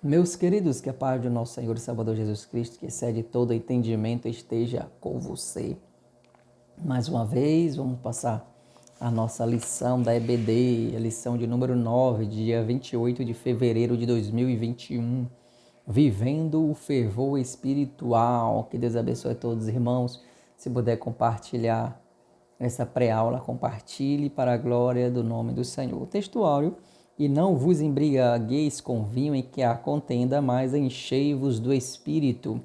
Meus queridos, que a paz do nosso Senhor e Salvador Jesus Cristo, que excede todo entendimento, esteja com você. Mais uma vez, vamos passar a nossa lição da EBD, a lição de número 9, dia 28 de fevereiro de 2021. Vivendo o fervor espiritual. Que Deus abençoe a todos os irmãos. Se puder compartilhar essa pré-aula, compartilhe para a glória do nome do Senhor. O textuário: e não vos embriagueis com vinho em que há contenda, mas enchei-vos do Espírito.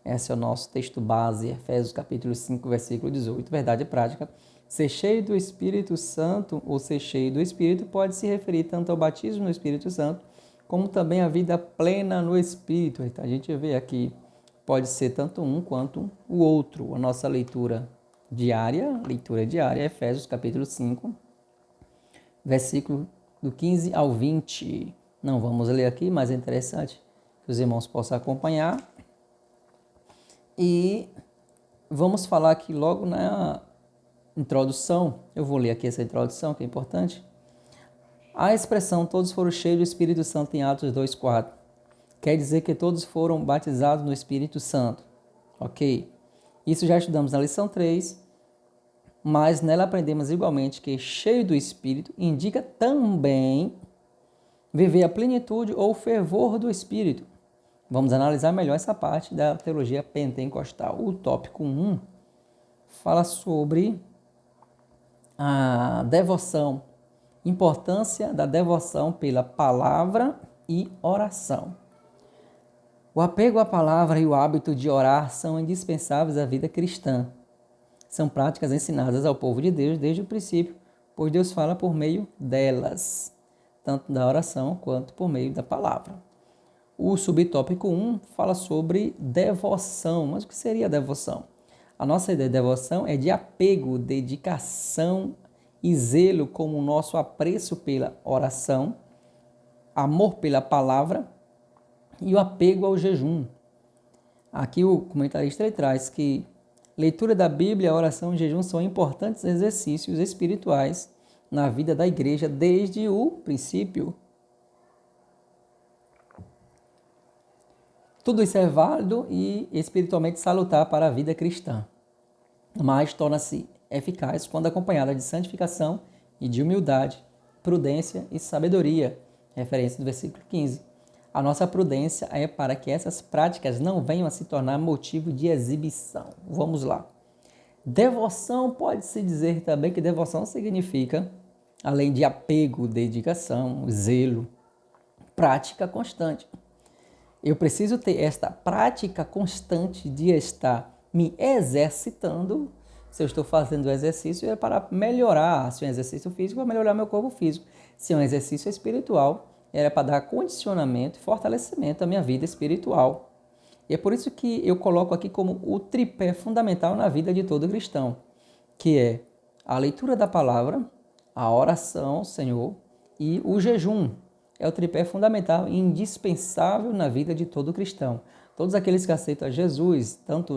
Esse é o nosso texto base, Efésios capítulo 5, versículo 18. Verdade prática: ser cheio do Espírito Santo ou ser cheio do Espírito pode se referir tanto ao batismo no Espírito Santo, como também à vida plena no Espírito. Então, a gente vê aqui, pode ser tanto um quanto o outro. A nossa leitura diária, Efésios capítulo 5, versículo do 15 ao 20. Não vamos ler aqui, mas é interessante que os irmãos possam acompanhar. E vamos falar aqui logo na introdução. Eu vou ler aqui essa introdução, que é importante. A expressão todos foram cheios do Espírito Santo em Atos 2:4 quer dizer que todos foram batizados no Espírito Santo. Ok? Isso já estudamos na lição 3, mas nela aprendemos igualmente que cheio do Espírito indica também viver a plenitude ou fervor do Espírito. Vamos analisar melhor essa parte da teologia pentecostal. O tópico 1 fala sobre a devoção, importância da devoção pela palavra e oração. O apego à palavra e o hábito de orar são indispensáveis à vida cristã. São práticas ensinadas ao povo de Deus desde o princípio, pois Deus fala por meio delas, tanto da oração quanto por meio da palavra. O subtópico 1 fala sobre devoção. Mas o que seria devoção? A nossa ideia de devoção é de apego, dedicação e zelo, como o nosso apreço pela oração, amor pela palavra e o apego ao jejum. Aqui o comentarista traz que leitura da Bíblia, oração e jejum são importantes exercícios espirituais na vida da igreja desde o princípio. Tudo isso é válido e espiritualmente salutar para a vida cristã, mas torna-se eficaz quando acompanhada de santificação e de humildade, prudência e sabedoria. Referência do versículo 15. A nossa prudência é para que essas práticas não venham a se tornar motivo de exibição. Vamos lá. Devoção, pode-se dizer também que devoção significa, além de apego, dedicação, zelo, prática constante. Eu preciso ter esta prática constante de estar me exercitando. Se eu estou fazendo o exercício, é para melhorar. Se é um exercício físico, é para melhorar meu corpo físico. Se é um exercício espiritual, era para dar condicionamento e fortalecimento à minha vida espiritual. E é por isso que eu coloco aqui como o tripé fundamental na vida de todo cristão, que é a leitura da palavra, a oração ao Senhor e o jejum. É o tripé fundamental e indispensável na vida de todo cristão. Todos aqueles que aceitam a Jesus, tanto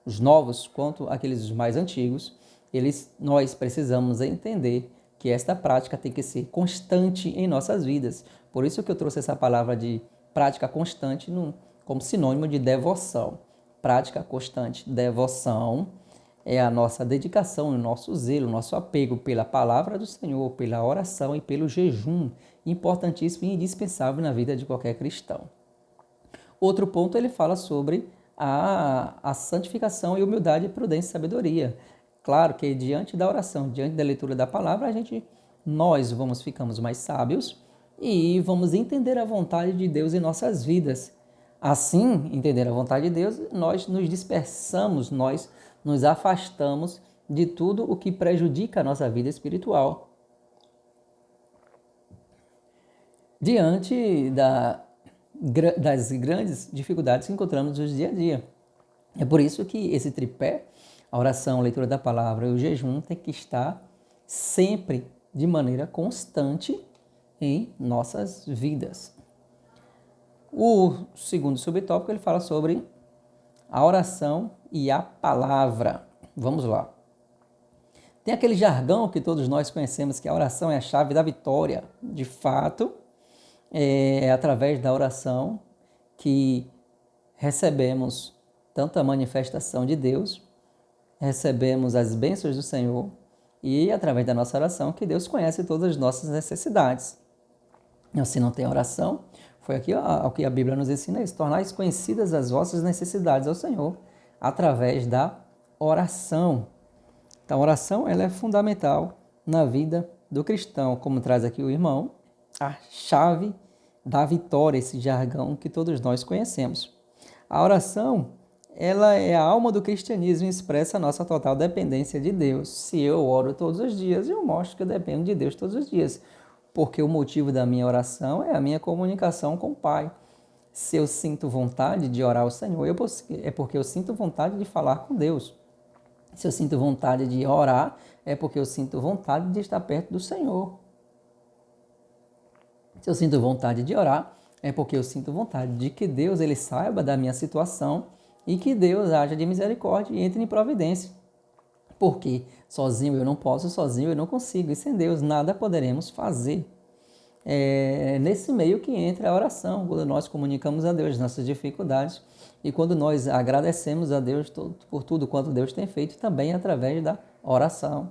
os novos quanto aqueles mais antigos, nós precisamos entender que esta prática tem que ser constante em nossas vidas. Por isso que eu trouxe essa palavra de prática constante como sinônimo de devoção. Prática constante, devoção, é a nossa dedicação, o nosso zelo, o nosso apego pela palavra do Senhor, pela oração e pelo jejum, importantíssimo e indispensável na vida de qualquer cristão. Outro ponto, ele fala sobre a santificação e humildade, prudência e sabedoria. Claro que diante da oração, diante da leitura da palavra, nós ficamos mais sábios e vamos entender a vontade de Deus em nossas vidas. Assim, entender a vontade de Deus, nós nos dispersamos, nós nos afastamos de tudo o que prejudica a nossa vida espiritual. Diante das grandes dificuldades que encontramos no dia a dia. É por isso que esse tripé, a oração, a leitura da palavra e o jejum, tem que estar sempre de maneira constante em nossas vidas. O segundo subtópico, ele fala sobre a oração e a palavra. Vamos lá. Tem aquele jargão que todos nós conhecemos, que a oração é a chave da vitória. De fato, É através da oração que recebemos tanto a manifestação de Deus, recebemos as bênçãos do Senhor e através da nossa oração que Deus conhece todas as nossas necessidades. Se não tem oração, foi aqui o que a Bíblia nos ensina, isso, tornar conhecidas as vossas necessidades ao Senhor através da oração. Então, a oração ela é fundamental na vida do cristão, como traz aqui o irmão, a chave da vitória, esse jargão que todos nós conhecemos. A oração, ela é a alma do cristianismo e expressa a nossa total dependência de Deus. Se eu oro todos os dias, eu mostro que eu dependo de Deus todos os dias, porque o motivo da minha oração é a minha comunicação com o Pai. Se eu sinto vontade de orar ao Senhor, é porque eu sinto vontade de falar com Deus. Se eu sinto vontade de orar, é porque eu sinto vontade de estar perto do Senhor. Se eu sinto vontade de orar, é porque eu sinto vontade de que Deus ele saiba da minha situação e que Deus haja de misericórdia e entre em providência. Porque sozinho eu não posso, sozinho eu não consigo, e sem Deus nada poderemos fazer. É nesse meio que entra a oração, quando nós comunicamos a Deus nossas dificuldades e quando nós agradecemos a Deus por tudo quanto Deus tem feito, também através da oração.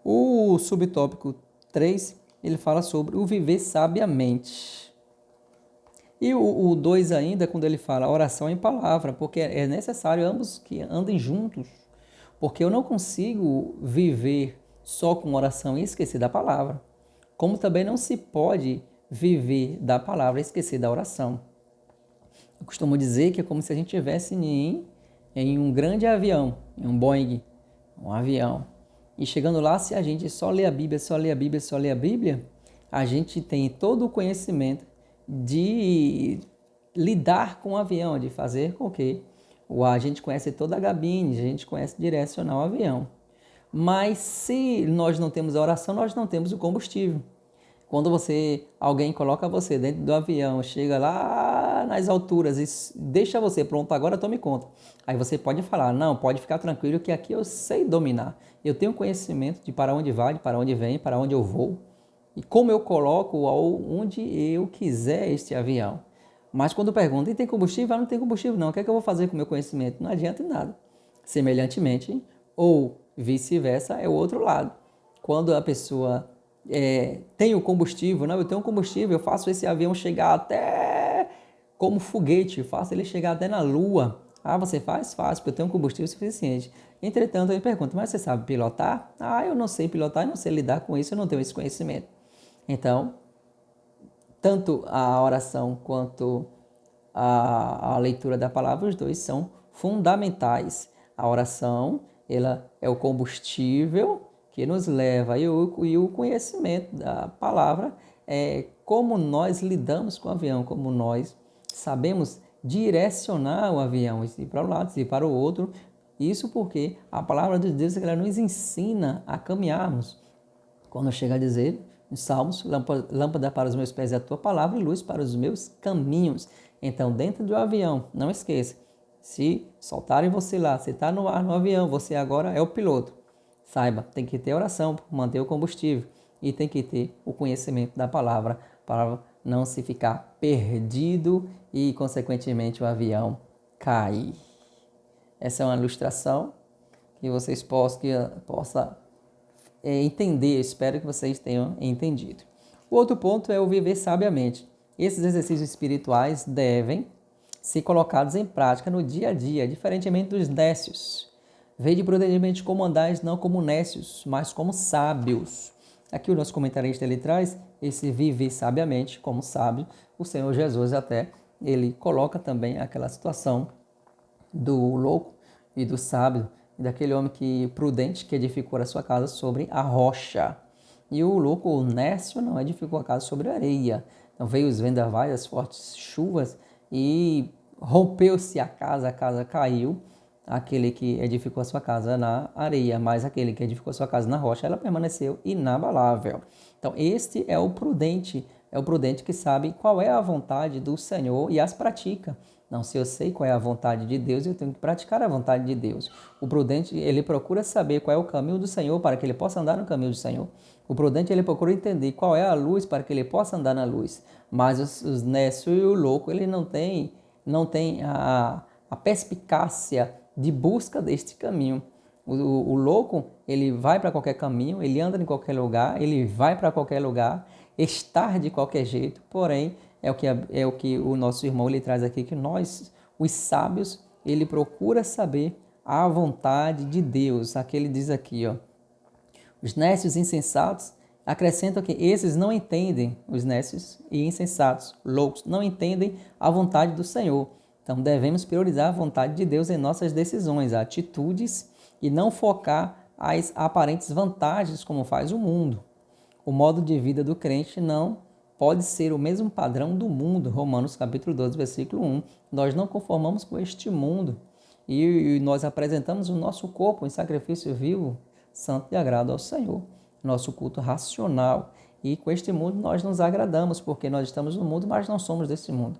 O subtópico 3, ele fala sobre o viver sabiamente. E o 2 ainda, quando ele fala oração em palavra, porque é necessário ambos que andem juntos, porque eu não consigo viver só com oração e esquecer da palavra, como também não se pode viver da palavra e esquecer da oração. Eu costumo dizer que é como se a gente estivesse em um grande avião, em um Boeing, um avião. E chegando lá, se a gente só lê a Bíblia, só lê a Bíblia, só lê a Bíblia, a gente tem todo o conhecimento de lidar com o avião, de fazer com que a gente conhece toda a cabine, a gente conhece direcionar o avião. Mas se nós não temos a oração, nós não temos o combustível. Quando alguém coloca você dentro do avião, chega lá nas alturas e deixa você pronto, agora tome conta. Aí você pode falar, não, pode ficar tranquilo que aqui eu sei dominar. Eu tenho conhecimento de para onde vai, de para onde vem, para onde eu vou. E como eu coloco onde eu quiser este avião. Mas quando pergunta, e tem combustível? Ah, não tem combustível não. O que é que eu vou fazer com o meu conhecimento? Não adianta em nada. Semelhantemente, ou vice-versa, é o outro lado. Quando a pessoa tem o combustível, não, eu tenho um combustível, eu faço esse avião chegar até como foguete, faço ele chegar até na Lua. Ah, você faz? Faz, porque eu tenho um combustível suficiente. Entretanto, eu me pergunto, mas você sabe pilotar? Ah, eu não sei pilotar, eu não sei lidar com isso, eu não tenho esse conhecimento. Então, tanto a oração quanto a leitura da palavra, os dois são fundamentais. A oração, ela é o combustível que nos leva, e o conhecimento da palavra é como nós lidamos com o avião, como nós sabemos direcionar o avião, se ir para um lado, se ir para o outro. Isso porque a palavra de Deus ela nos ensina a caminharmos. Quando chega a dizer, nos Salmos, lâmpada para os meus pés é a tua palavra e luz para os meus caminhos. Então, dentro do avião, não esqueça, se soltarem você lá, você está no ar no avião, você agora é o piloto. Saiba, tem que ter oração para manter o combustível e tem que ter o conhecimento da palavra para não se ficar perdido e, consequentemente, o avião cair. Essa é uma ilustração que vocês possam entender, espero que vocês tenham entendido. O outro ponto é o viver sabiamente. Esses exercícios espirituais devem ser colocados em prática no dia a dia, diferentemente dos nécios. Vede prudentemente como andais, não como nécios, mas como sábios. Aqui o nosso comentarista ele traz esse viver sabiamente como sábio. O Senhor Jesus até, ele coloca também aquela situação do louco e do sábio, e daquele homem prudente que edificou a sua casa sobre a rocha. E o louco, o nécio, não edificou a casa sobre a areia. Então veio os vendavais, as fortes chuvas e rompeu-se a casa caiu. Aquele que edificou a sua casa na areia, mas aquele que edificou a sua casa na rocha, ela permaneceu inabalável. Então este é o prudente que sabe qual é a vontade do Senhor e as pratica. Não, se eu sei qual é a vontade de Deus, eu tenho que praticar a vontade de Deus. O prudente, ele procura saber qual é o caminho do Senhor para que ele possa andar no caminho do Senhor. O prudente, ele procura entender qual é a luz para que ele possa andar na luz. Mas os nécios e o louco, ele não tem a perspicácia de busca deste caminho. O louco, ele vai para qualquer caminho, ele anda em qualquer lugar, ele vai para qualquer lugar, estar de qualquer jeito, porém, é o que o nosso irmão lhe traz aqui, que nós, os sábios, ele procura saber a vontade de Deus. Aqui ele diz aqui, ó, os nécios e insensatos acrescentam que esses não entendem, os nécios e insensatos, loucos, não entendem a vontade do Senhor. Então, devemos priorizar a vontade de Deus em nossas decisões, atitudes, e não focar as aparentes vantagens como faz o mundo. O modo de vida do crente não pode ser o mesmo padrão do mundo. Romanos capítulo 12, versículo 1. Nós não conformamos com este mundo e nós apresentamos o nosso corpo em sacrifício vivo, santo e agrado ao Senhor. Nosso culto racional. E com este mundo nós nos agradamos, porque nós estamos no mundo, mas não somos desse mundo.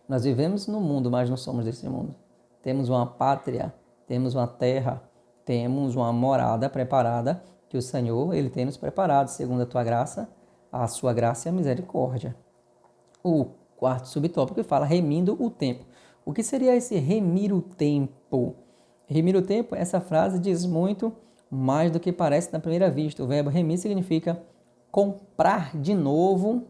Nós vivemos no mundo, mas não somos desse mundo. Temos uma pátria, temos uma terra, temos uma morada preparada que o Senhor, ele tem nos preparado, segundo a tua graça, a sua graça e a misericórdia. O quarto subtópico fala remindo o tempo. O que seria esse remir o tempo? Remir o tempo, essa frase diz muito mais do que parece na primeira vista. O verbo remir significa comprar de novo,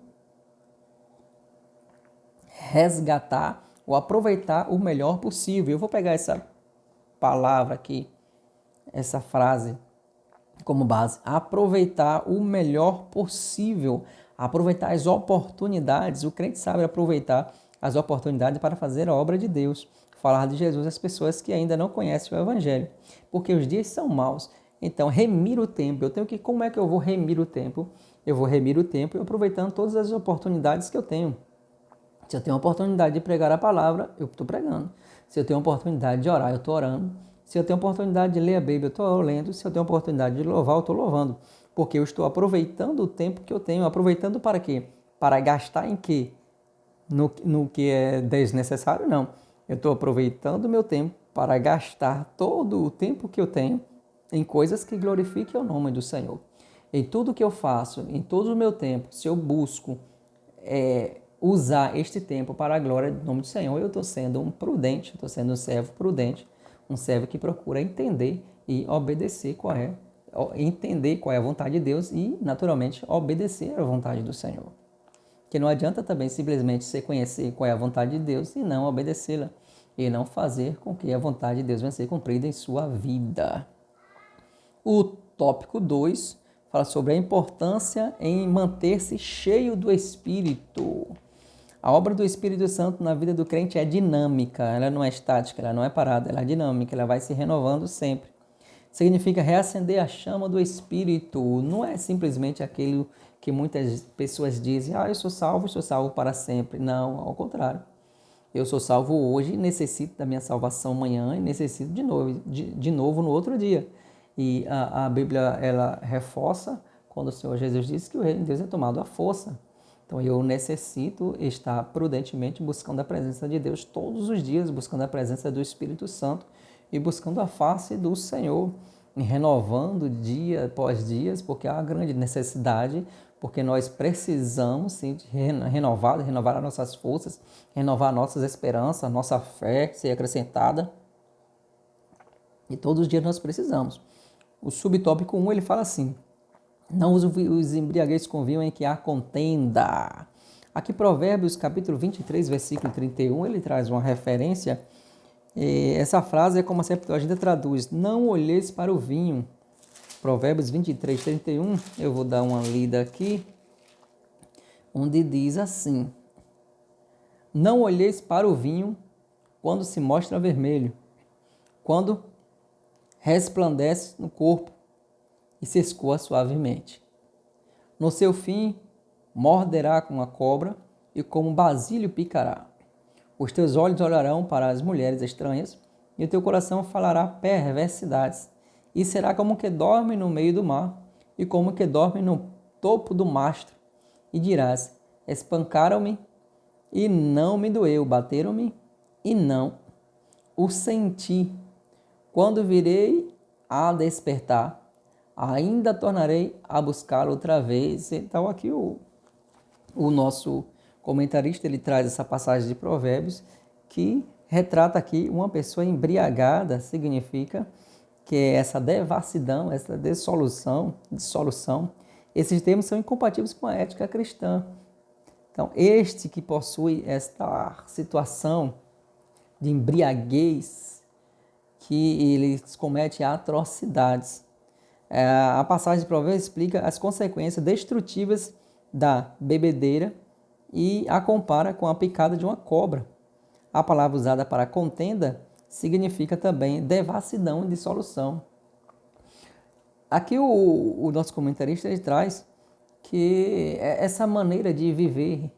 resgatar ou aproveitar o melhor possível. Eu vou pegar essa palavra aqui, essa frase como base, aproveitar o melhor possível, aproveitar as oportunidades. O crente sabe aproveitar as oportunidades para fazer a obra de Deus, falar de Jesus às pessoas que ainda não conhecem o Evangelho, porque os dias são maus. Então, remir o tempo. Como é que eu vou remir o tempo? Eu vou remir o tempo aproveitando todas as oportunidades que eu tenho. Se eu tenho a oportunidade de pregar a palavra, eu estou pregando. Se eu tenho a oportunidade de orar, eu estou orando. Se eu tenho a oportunidade de ler a Bíblia, eu estou lendo. Se eu tenho a oportunidade de louvar, eu estou louvando. Porque eu estou aproveitando o tempo que eu tenho. Aproveitando para quê? Para gastar em quê? No que é desnecessário? Não. Eu estou aproveitando o meu tempo para gastar todo o tempo que eu tenho em coisas que glorifiquem o nome do Senhor. Em tudo que eu faço, em todo o meu tempo, se eu busco usar este tempo para a glória do nome do Senhor, eu estou sendo um prudente, estou sendo um servo prudente, um servo que procura entender e obedecer entender qual é a vontade de Deus e, naturalmente, obedecer à vontade do Senhor. Que não adianta também simplesmente você conhecer qual é a vontade de Deus e não obedecê-la, e não fazer com que a vontade de Deus venha ser cumprida em sua vida. O tópico 2 fala sobre a importância em manter-se cheio do Espírito. A obra do Espírito Santo na vida do crente é dinâmica, ela não é estática, ela não é parada, ela é dinâmica, ela vai se renovando sempre. Significa reacender a chama do Espírito, não é simplesmente aquilo que muitas pessoas dizem, eu sou salvo para sempre. Não, ao contrário. Eu sou salvo hoje, necessito da minha salvação amanhã e necessito de novo no outro dia. E a Bíblia, ela reforça quando o Senhor Jesus disse que o reino de Deus é tomado à força. Então eu necessito estar prudentemente buscando a presença de Deus todos os dias, buscando a presença do Espírito Santo e buscando a face do Senhor, e renovando dia após dia, porque há uma grande necessidade, porque nós precisamos sim, renovar as nossas forças, renovar nossas esperanças, a nossa fé ser acrescentada. E todos os dias nós precisamos. O subtópico 1 ele fala assim: não os embriagueis com vinho em que há contenda. Aqui Provérbios capítulo 23, versículo 31, ele traz uma referência. Essa frase é como a Septuaginta traduz: não olheis para o vinho. Provérbios 23, 31, eu vou dar uma lida aqui, onde diz assim: não olheis para o vinho quando se mostra vermelho, quando resplandece no corpo e se escoa suavemente. No seu fim, morderá como a cobra e como basílio picará. Os teus olhos olharão para as mulheres estranhas e o teu coração falará perversidades. E será como que dorme no meio do mar e como que dorme no topo do mastro. E dirás: espancaram-me e não me doeu, bateram-me e não o senti. Quando virei a despertar, ainda tornarei a buscar outra vez. Então aqui o nosso comentarista ele traz essa passagem de Provérbios que retrata aqui uma pessoa embriagada, significa que é essa devassidão, essa dissolução. Esses termos são incompatíveis com a ética cristã. Então, este que possui esta situação de embriaguez, que eles cometem atrocidades. A passagem de Provérbios explica as consequências destrutivas da bebedeira e a compara com a picada de uma cobra. A palavra usada para contenda significa também devassidão e dissolução. Aqui o nosso comentarista ele traz que essa maneira de viver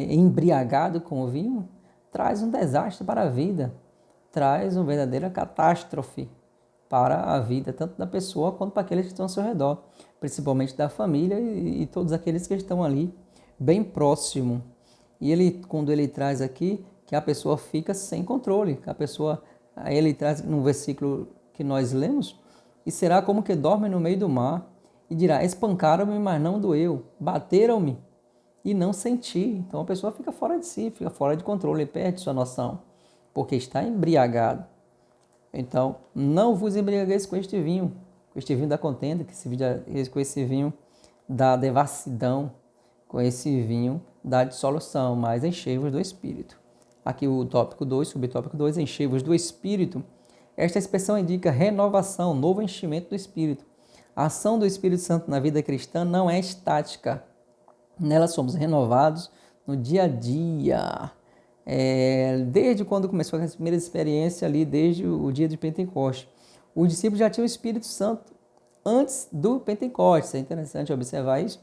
embriagado com o vinho traz um desastre para a vida, traz uma verdadeira catástrofe para a vida, tanto da pessoa quanto para aqueles que estão ao seu redor, principalmente da família e todos aqueles que estão ali bem próximo. E ele, quando ele traz aqui que a pessoa fica sem controle, que a pessoa, aí ele traz no versículo que nós lemos, e será como que dorme no meio do mar, e dirá, espancaram-me, mas não doeu, bateram-me e não senti. Então a pessoa fica fora de si, fica fora de controle, perde sua noção, porque está embriagado. Então, não vos embriagueis com este vinho da contenda, com esse vinho da devassidão, com esse vinho da dissolução, mas enchei-vos do Espírito. Aqui o tópico 2, subtópico 2, enchei-vos do Espírito. Esta expressão indica renovação, novo enchimento do Espírito. A ação do Espírito Santo na vida cristã não é estática. Nela somos renovados no dia a dia. Desde quando começou a primeira experiência ali, desde o dia de Pentecostes. Os discípulos já tinham o Espírito Santo antes do Pentecostes. É interessante observar isso,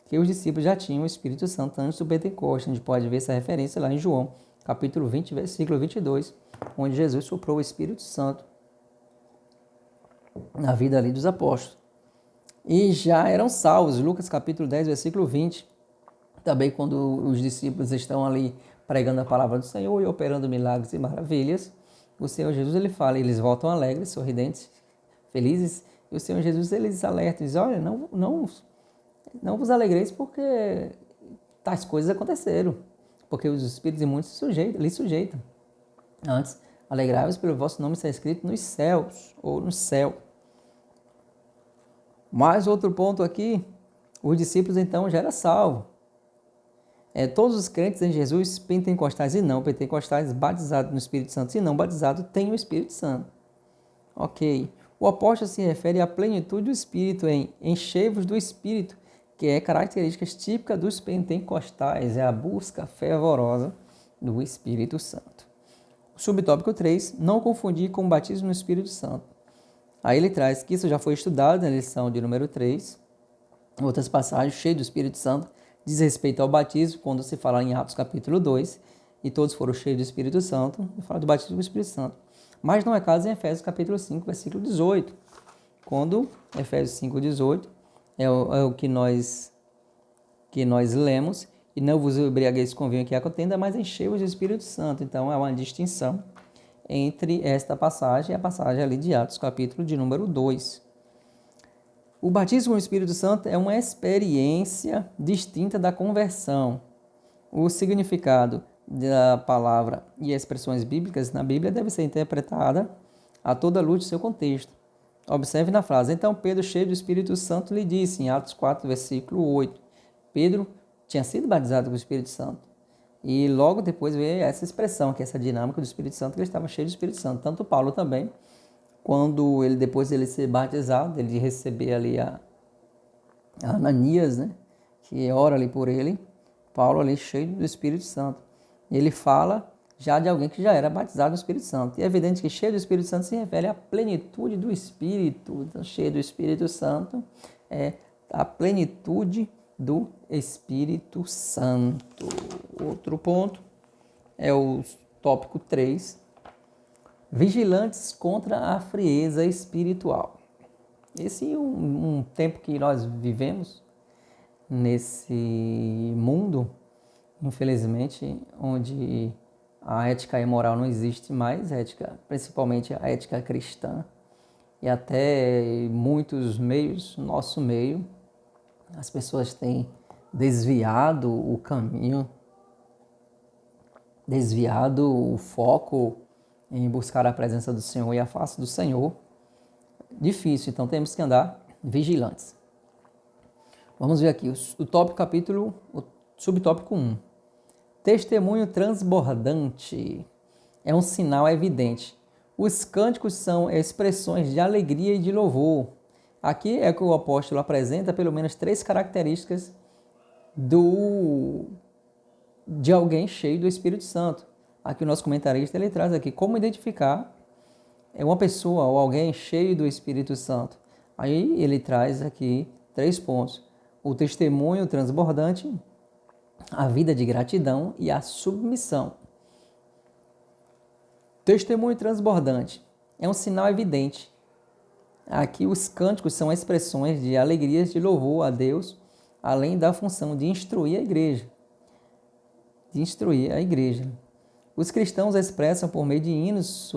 que os discípulos já tinham o Espírito Santo antes do Pentecostes. A gente pode ver essa referência lá em João, capítulo 20, versículo 22, onde Jesus soprou o Espírito Santo na vida ali dos apóstolos. E já eram salvos, Lucas capítulo 10, versículo 20, também quando os discípulos estão ali pregando a palavra do Senhor e operando milagres e maravilhas, o Senhor Jesus ele fala, eles voltam alegres, sorridentes, felizes, e o Senhor Jesus eles alerta, diz, olha, não vos alegreis porque tais coisas aconteceram, porque os espíritos imundos lhe sujeitam. Antes, alegrai-vos pelo vosso nome ser escrito nos céus, ou no céu. Mais outro ponto aqui, os discípulos então já eram salvos. Todos os crentes em Jesus, pentecostais e não pentecostais, batizados no Espírito Santo e não batizados, têm o Espírito Santo. Ok. O apóstolo se refere à plenitude do Espírito em enchei-vos do Espírito, que é característica típica dos pentecostais, é a busca fervorosa do Espírito Santo. Subtópico 3, não confundir com o batismo no Espírito Santo. Aí ele traz que isso já foi estudado na lição de número 3, outras passagens cheias do Espírito Santo, diz respeito ao batismo, quando se fala em Atos capítulo 2, e todos foram cheios do Espírito Santo, e fala do batismo do Espírito Santo. Mas não é caso em Efésios capítulo 5, versículo 18, quando Efésios 5, 18 é o que nós lemos, e não vos embriagueis com vinho que a contenda, mas enchei-vos do Espírito Santo. Então é uma distinção entre esta passagem e a passagem ali de Atos capítulo de número 2. O batismo no Espírito Santo é uma experiência distinta da conversão. O significado da palavra e expressões bíblicas na Bíblia deve ser interpretada a toda luz do seu contexto. Observe na frase, então Pedro, cheio do Espírito Santo, lhe disse, em Atos 4, versículo 8. Pedro tinha sido batizado com o Espírito Santo. E logo depois veio essa expressão, que é essa dinâmica do Espírito Santo, que ele estava cheio do Espírito Santo. Tanto Paulo também, quando depois de ser batizado, ele receber ali a Ananias, né, que ora ali por ele, Paulo ali cheio do Espírito Santo. Ele fala já de alguém que já era batizado no Espírito Santo. E é evidente que cheio do Espírito Santo se refere à plenitude do Espírito. Então, cheio do Espírito Santo é a plenitude do Espírito Santo. Outro ponto é o tópico 3. Vigilantes contra a frieza espiritual. Esse é um tempo que nós vivemos nesse mundo, infelizmente, onde a ética e moral não existe mais, ética, principalmente a ética cristã. E até muitos meios, nosso meio, as pessoas têm desviado o caminho, desviado o foco em buscar a presença do Senhor e a face do Senhor. Difícil, então temos que andar vigilantes. Vamos ver aqui o tópico capítulo, o subtópico 1. Testemunho transbordante é um sinal evidente. Os cânticos são expressões de alegria e de louvor. Aqui é que o apóstolo apresenta pelo menos 3 características de alguém cheio do Espírito Santo. Aqui o nosso comentarista ele traz aqui como identificar uma pessoa ou alguém cheio do Espírito Santo. Aí ele traz aqui 3 pontos. O testemunho transbordante, a vida de gratidão e a submissão. Testemunho transbordante é um sinal evidente. Aqui os cânticos são expressões de alegrias de louvor a Deus, além da função de instruir a igreja. Os cristãos expressam por meio de hinos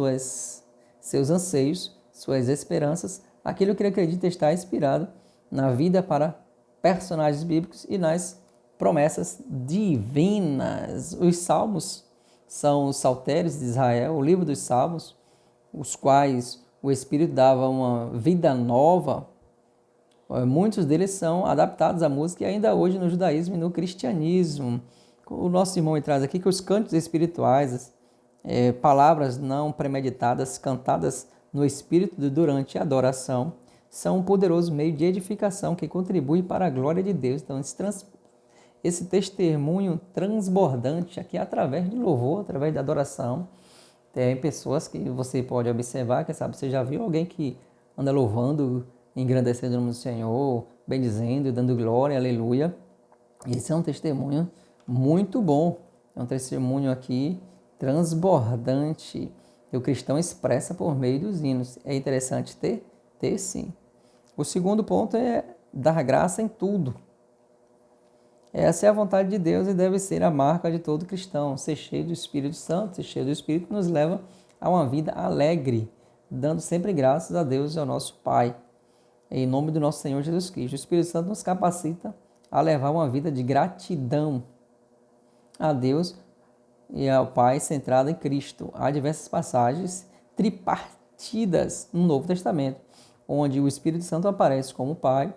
seus anseios, suas esperanças, aquilo que ele acredita estar inspirado na vida para personagens bíblicos e nas promessas divinas. Os salmos são os saltérios de Israel, o livro dos salmos, os quais o Espírito dava uma vida nova. Muitos deles são adaptados à música e ainda hoje no judaísmo e no cristianismo. O nosso irmão traz aqui que os cânticos espirituais, palavras não premeditadas, cantadas no Espírito durante a adoração, são um poderoso meio de edificação que contribui para a glória de Deus. Então, esse testemunho transbordante aqui através de louvor, através da adoração. Tem pessoas que você pode observar, quem sabe você já viu alguém que anda louvando, engrandecendo o nome do Senhor, bendizendo, dando glória, aleluia. Esse é um testemunho muito bom, é um testemunho aqui transbordante, que o cristão expressa por meio dos hinos. É interessante ter sim. O segundo ponto é dar graça em tudo. Essa é a vontade de Deus e deve ser a marca de todo cristão. Ser cheio do Espírito Santo, ser cheio do Espírito nos leva a uma vida alegre, dando sempre graças a Deus e ao nosso Pai. Em nome do nosso Senhor Jesus Cristo. O Espírito Santo nos capacita a levar uma vida de gratidão a Deus e ao Pai centrada em Cristo. Há diversas passagens tripartidas no Novo Testamento, onde o Espírito Santo aparece como Pai,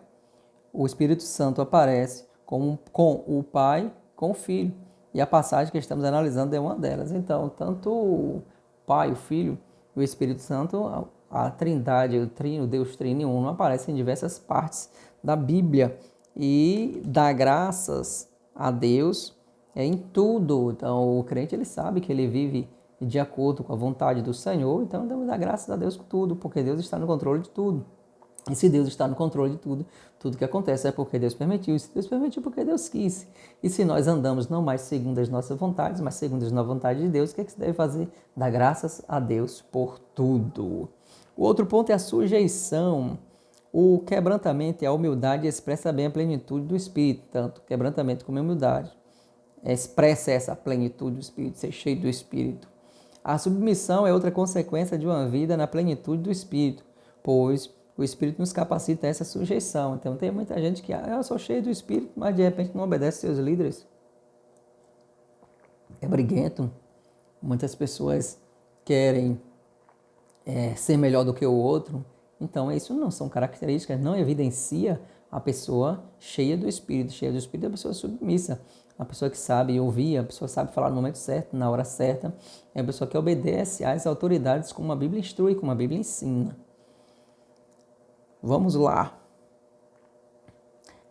o Espírito Santo aparece com o Pai, com o Filho. E a passagem que estamos analisando é uma delas. Então, tanto o Pai, o Filho e o Espírito Santo, a Trindade, o Trino, Deus Trino e Uno, aparecem em diversas partes da Bíblia. E dá graças a Deus em tudo. Então, o crente ele sabe que ele vive de acordo com a vontade do Senhor. Então, devemos dar graças a Deus por tudo, porque Deus está no controle de tudo. E se Deus está no controle de tudo, tudo que acontece é porque Deus permitiu. E se Deus permitiu, porque Deus quis. E se nós andamos não mais segundo as nossas vontades, mas segundo a vontade de Deus, o que é que se deve fazer? Dar graças a Deus por tudo. O outro ponto é a sujeição. O quebrantamento e a humildade expressa bem a plenitude do Espírito. Tanto quebrantamento como humildade expressa essa plenitude do Espírito, ser cheio do Espírito. A submissão é outra consequência de uma vida na plenitude do Espírito, pois o Espírito nos capacita a essa sujeição. Então tem muita gente que, eu sou cheio do Espírito, mas de repente não obedece seus líderes. É briguento. Muitas pessoas querem ser melhor do que o outro. Então isso não são características, não evidencia a pessoa cheia do Espírito. Cheia do Espírito é a pessoa submissa. A pessoa que sabe ouvir, a pessoa que sabe falar no momento certo, na hora certa. É a pessoa que obedece às autoridades como a Bíblia instrui, como a Bíblia ensina. Vamos lá.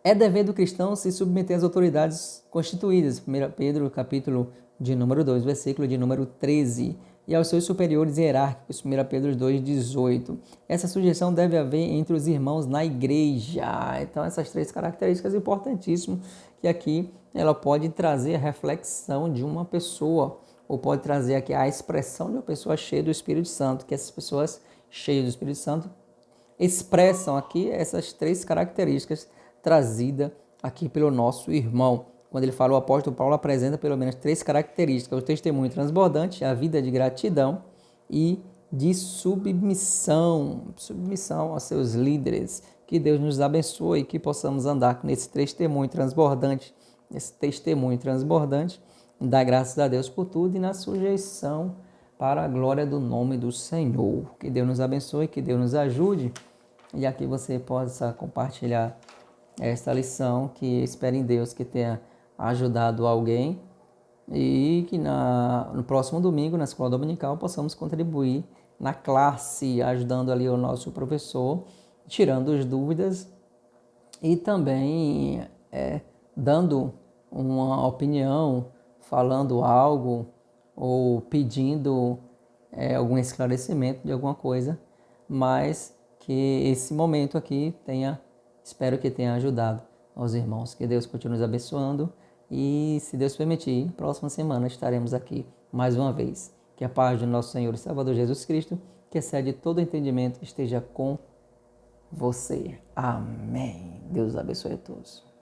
É dever do cristão se submeter às autoridades constituídas. 1 Pedro, capítulo de número 2, versículo de número 13. E aos seus superiores hierárquicos. 1 Pedro 2, 18. Essa sujeição deve haver entre os irmãos na igreja. Então, essas 3 características importantíssimas que aqui ela pode trazer a reflexão de uma pessoa, ou pode trazer aqui a expressão de uma pessoa cheia do Espírito Santo, que essas pessoas cheias do Espírito Santo expressam aqui essas 3 características trazidas aqui pelo nosso irmão. quando ele fala, o apóstolo Paulo apresenta pelo menos 3 características: o testemunho transbordante, a vida de gratidão e de submissão aos seus líderes. Que Deus nos abençoe e que possamos andar nesse testemunho transbordante, dar graças a Deus por tudo e na sujeição para a glória do nome do Senhor. Que Deus nos abençoe, que Deus nos ajude e aqui você possa compartilhar esta lição, que espero em Deus que tenha ajudado alguém e que no próximo domingo, na escola dominical, possamos contribuir na classe, ajudando ali o nosso professor, tirando as dúvidas e também dando uma opinião, falando algo ou pedindo algum esclarecimento de alguma coisa, mas que esse momento aqui espero que tenha ajudado aos irmãos. Que Deus continue nos abençoando e, se Deus permitir, próxima semana estaremos aqui mais uma vez. Que a paz do nosso Senhor e Salvador Jesus Cristo, que excede todo entendimento, esteja com você. Amém. Deus abençoe a todos.